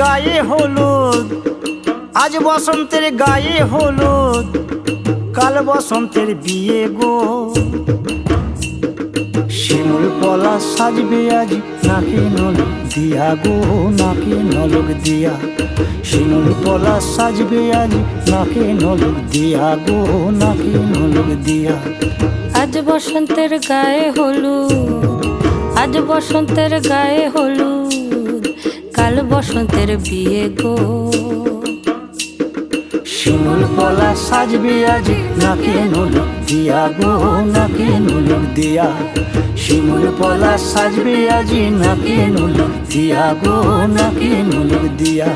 গায়ে হলুদ, আজ বসন্তের গায়ে হলুদ, কাল বসন্তের বিয়ে গো। শিমুল পলা সাজবে আজ নাকে নলক দিয়া গো, নাকে নলক দিয়া। শিমুল পলা সাজবে আজ নাকে নলক দিয়া গো, নাকে নলক দিয়া। আজ বসন্তের গায়ে হলুদ, আজ বসন্তের গায়ে হলুদ, কাল বসন্তের বিয়ে গো। শিমুল পলা সাজবে আজ নাকে নলক দিয়া গো, নাকে নলক দিয়া। শিমুল পলা সাজবে আজ নাকে নলক দিয়া গো, নাকে নলক দিয়া।